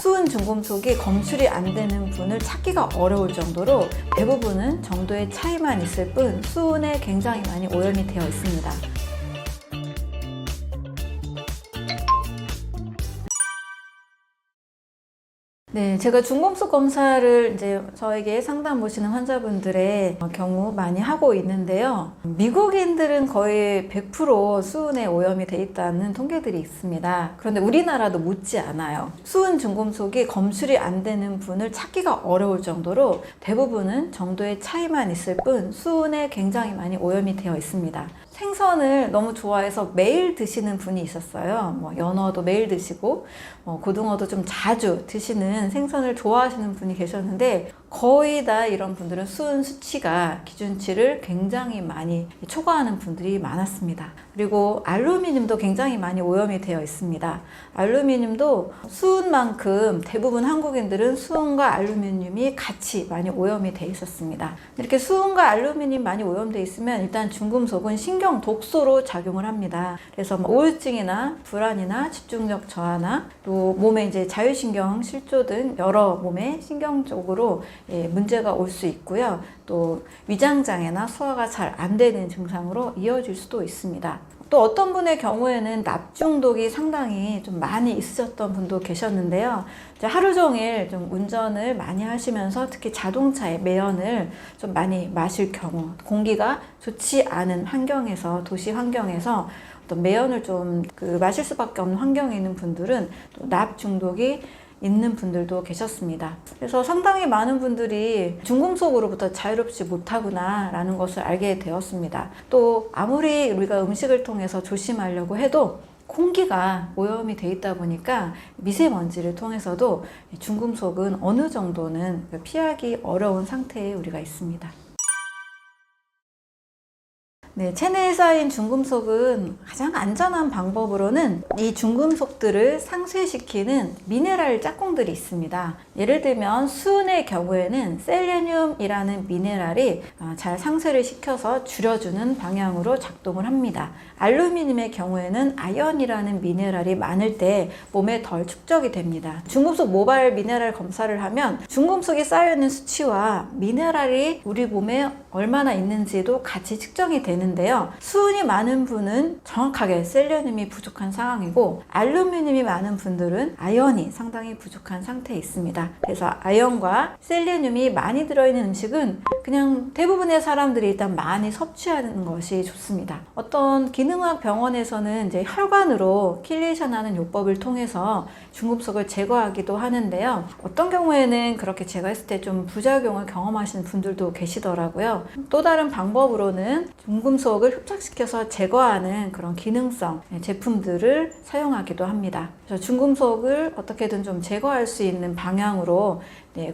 수은 중금속이 검출이 안 되는 분을 찾기가 어려울 정도로 대부분은 정도의 차이만 있을 뿐 수은에 굉장히 많이 오염이 되어 있습니다. 네, 제가 중금속 검사를 이제 저에게 상담 오시는 환자분들의 경우 많이 하고 있는데요. 미국인들은 거의 100% 수은에 오염이 돼 있다는 통계들이 있습니다. 그런데 우리나라도 못지 않아요. 수은 중금속이 검출이 안 되는 분을 찾기가 어려울 정도로 대부분은 정도의 차이만 있을 뿐 수은에 굉장히 많이 오염이 되어 있습니다. 생선을 너무 좋아해서 매일 드시는 분이 있었어요. 연어도 매일 드시고 고등어도 좀 자주 드시는 생선을 좋아하시는 분이 계셨는데 거의 다 이런 분들은 수은 수치가 기준치를 굉장히 많이 초과하는 분들이 많았습니다. 그리고 알루미늄도 굉장히 많이 오염이 되어 있습니다. 알루미늄도 수은만큼 대부분 한국인들은 수은과 알루미늄이 같이 많이 오염이 되어 있었습니다. 이렇게 수은과 알루미늄 많이 오염되어 있으면 일단 중금속은 신경 독소로 작용을 합니다. 그래서 우울증이나 불안이나 집중력 저하나 또 몸에 이제 자율신경 실조 등 여러 몸의 신경 쪽으로 문제가 올 수 있고요. 또 위장장애나 소화가 잘 안 되는 증상으로 이어질 수도 있습니다. 또 어떤 분의 경우에는 납 중독이 상당히 좀 많이 있으셨던 분도 계셨는데요. 하루 종일 좀 운전을 많이 하시면서 특히 자동차의 매연을 좀 많이 마실 경우, 공기가 좋지 않은 환경에서, 도시 환경에서 어떤 매연을 좀 마실 수밖에 없는 환경에 있는 분들은 또 납 중독이 있는 분들도 계셨습니다. 그래서 상당히 많은 분들이 중금속으로부터 자유롭지 못하구나 라는 것을 알게 되었습니다. 또 아무리 우리가 음식을 통해서 조심하려고 해도 공기가 오염이 돼 있다 보니까 미세먼지를 통해서도 중금속은 어느 정도는 피하기 어려운 상태에 우리가 있습니다. 네, 체내에 쌓인 중금속은 가장 안전한 방법으로는 이 중금속들을 상쇄시키는 미네랄 짝꿍들이 있습니다. 예를 들면 수은의 경우에는 셀레늄이라는 미네랄이 잘 상쇄를 시켜서 줄여주는 방향으로 작동을 합니다. 알루미늄의 경우에는 아연이라는 미네랄이 많을 때 몸에 덜 축적이 됩니다. 중금속 모발 미네랄 검사를 하면 중금속이 쌓여있는 수치와 미네랄이 우리 몸에 얼마나 있는지도 같이 측정이 되는데요. 수은이 많은 분은 정확하게 셀레늄이 부족한 상황이고 알루미늄이 많은 분들은 아연이 상당히 부족한 상태에 있습니다. 그래서 아연과 셀레늄이 많이 들어있는 음식은 그냥 대부분의 사람들이 일단 많이 섭취하는 것이 좋습니다. 어떤 기능학 병원에서는 이제 혈관으로 킬레이션 하는 요법을 통해서 중금속을 제거하기도 하는데요. 어떤 경우에는 그렇게 제거했을 때 좀 부작용을 경험하시는 분들도 계시더라고요. 또 다른 방법으로는 중금속을 흡착시켜서 제거하는 그런 기능성 제품들을 사용하기도 합니다. 그래서 중금속을 어떻게든 좀 제거할 수 있는 방향으로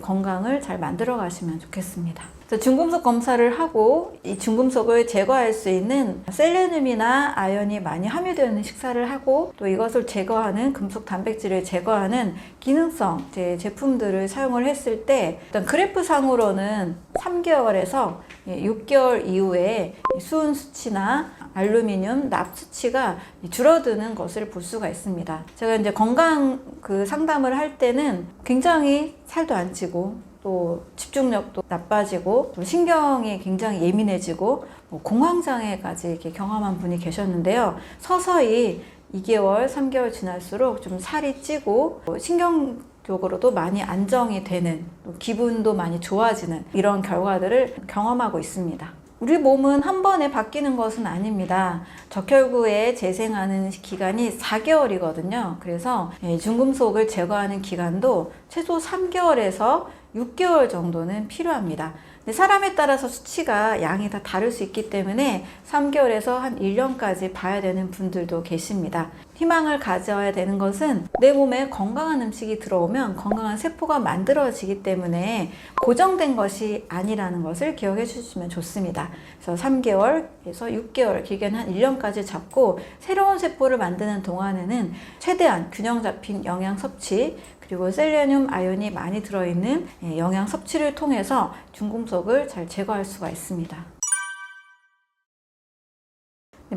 건강을 잘 만들어 가시면 좋겠습니다. 중금속 검사를 하고 이 중금속을 제거할 수 있는 셀레늄이나 아연이 많이 함유되어 있는 식사를 하고 또 이것을 제거하는 금속 단백질을 제거하는 기능성 제품들을 사용을 했을 때 일단 그래프상으로는 3개월에서 6개월 이후에 수은 수치나 알루미늄, 납 수치가 줄어드는 것을 볼 수가 있습니다. 제가 이제 건강 상담을 할 때는 굉장히 살도 안 찌고 또 집중력도 나빠지고 또 신경이 굉장히 예민해지고 공황장애까지 이렇게 경험한 분이 계셨는데요. 서서히 2개월, 3개월 지날수록 좀 살이 찌고 신경적으로도 많이 안정이 되는 기분도 많이 좋아지는 이런 결과들을 경험하고 있습니다. 우리 몸은 한 번에 바뀌는 것은 아닙니다. 적혈구에 재생하는 기간이 4개월이거든요. 그래서 중금속을 제거하는 기간도 최소 3개월에서 6개월 정도는 필요합니다. 근데 사람에 따라서 수치가 양이 다 다를 수 있기 때문에 3개월에서 한 1년까지 봐야 되는 분들도 계십니다. 희망을 가져야 되는 것은 내 몸에 건강한 음식이 들어오면 건강한 세포가 만들어지기 때문에 고정된 것이 아니라는 것을 기억해 주시면 좋습니다. 그래서 3개월에서 6개월, 길게는 한 1년까지 잡고 새로운 세포를 만드는 동안에는 최대한 균형 잡힌 영양 섭취 그리고 셀레늄, 아연이 많이 들어있는 영양 섭취를 통해서 중금속을 잘 제거할 수가 있습니다.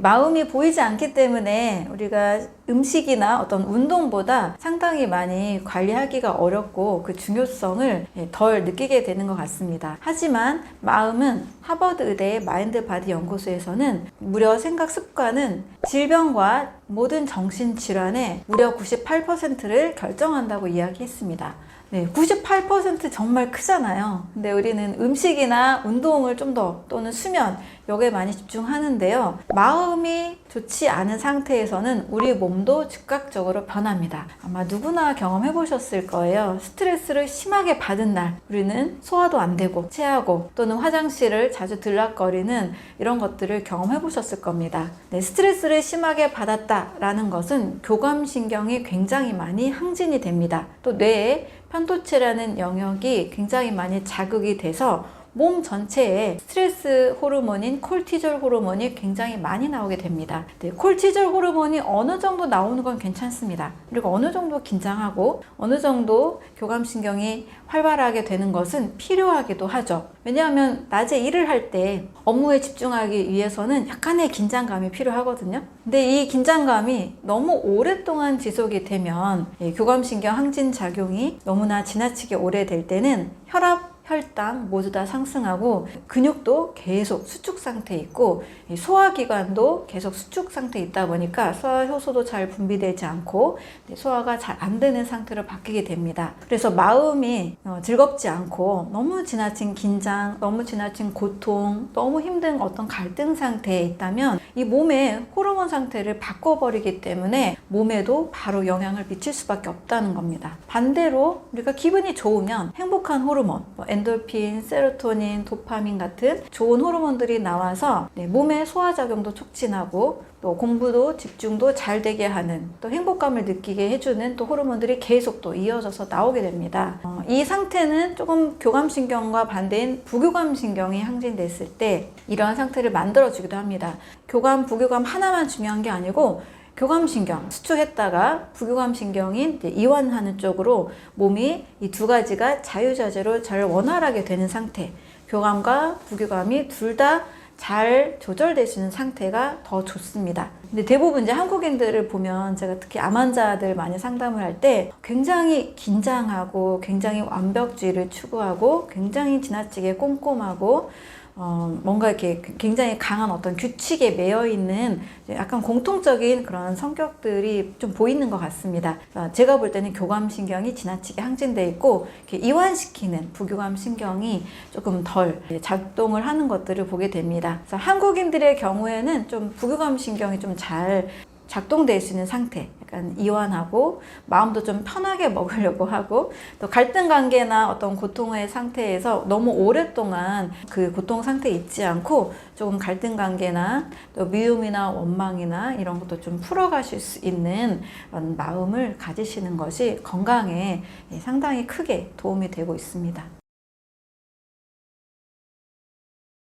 마음이 보이지 않기 때문에 우리가 음식이나 어떤 운동보다 상당히 많이 관리하기가 어렵고 그 중요성을 덜 느끼게 되는 것 같습니다. 하지만 마음은 하버드 의대 마인드 바디 연구소에서는 무려 생각 습관은 질병과 모든 정신질환의 무려 98%를 결정한다고 이야기했습니다. 네, 98% 정말 크잖아요. 근데 우리는 음식이나 운동을 좀 더 또는 수면 여기에 많이 집중하는데요. 마음이 좋지 않은 상태에서는 우리 몸도 즉각적으로 변합니다. 아마 누구나 경험해 보셨을 거예요. 스트레스를 심하게 받은 날 우리는 소화도 안 되고 체하고 또는 화장실을 자주 들락거리는 이런 것들을 경험해 보셨을 겁니다. 네, 스트레스를 심하게 받았다라는 것은 교감신경이 굉장히 많이 항진이 됩니다. 또 뇌에 편도체라는 영역이 굉장히 많이 자극이 돼서 몸 전체에 스트레스 호르몬인 콜티졸 호르몬이 굉장히 많이 나오게 됩니다. 네, 콜티졸 호르몬이 어느 정도 나오는 건 괜찮습니다. 그리고 어느 정도 긴장하고 어느 정도 교감신경이 활발하게 되는 것은 필요하기도 하죠. 왜냐하면 낮에 일을 할 때 업무에 집중하기 위해서는 약간의 긴장감이 필요하거든요. 근데 이 긴장감이 너무 오랫동안 지속이 되면 교감신경 항진 작용이 너무나 지나치게 오래될 때는 혈압, 혈당 모두 다 상승하고 근육도 계속 수축 상태에 있고 소화기관도 계속 수축 상태에 있다 보니까 소화효소도 잘 분비되지 않고 소화가 잘 안 되는 상태로 바뀌게 됩니다. 그래서 마음이 즐겁지 않고 너무 지나친 긴장, 너무 지나친 고통, 너무 힘든 어떤 갈등 상태에 있다면 이 몸의 호르몬 상태를 바꿔버리기 때문에 몸에도 바로 영향을 미칠 수밖에 없다는 겁니다. 반대로 우리가 기분이 좋으면 행복한 호르몬, 엔돌핀, 세로토닌, 도파민 같은 좋은 호르몬들이 나와서 몸의 소화작용도 촉진하고 또 공부도 집중도 잘 되게 하는 또 행복감을 느끼게 해주는 또 호르몬들이 계속 또 이어져서 나오게 됩니다. 이 상태는 조금 교감신경과 반대인 부교감신경이 항진됐을 때 이러한 상태를 만들어주기도 합니다. 교감, 부교감 하나만 중요한 게 아니고 교감신경 수축했다가 부교감신경인 이완하는 쪽으로 몸이 이 두 가지가 자유자재로 잘 원활하게 되는 상태, 교감과 부교감이 둘 다 잘 조절될 수 있는 상태가 더 좋습니다. 근데 대부분 이제 한국인들을 보면 제가 특히 암 환자들 많이 상담을 할 때 굉장히 긴장하고 굉장히 완벽주의를 추구하고 굉장히 지나치게 꼼꼼하고 뭔가 이렇게 굉장히 강한 어떤 규칙에 매여 있는 약간 공통적인 그런 성격들이 좀 보이는 것 같습니다. 제가 볼 때는 교감신경이 지나치게 항진되어 있고 이렇게 이완시키는 부교감신경이 조금 덜 작동을 하는 것들을 보게 됩니다. 그래서 한국인들의 경우에는 좀 부교감신경이 좀 잘 작동될 수 있는 상태, 약간 이완하고 마음도 좀 편하게 먹으려고 하고 또 갈등 관계나 어떤 고통의 상태에서 너무 오랫동안 그 고통 상태에 있지 않고 조금 갈등 관계나 또 미움이나 원망이나 이런 것도 좀 풀어가실 수 있는 마음을 가지시는 것이 건강에 상당히 크게 도움이 되고 있습니다.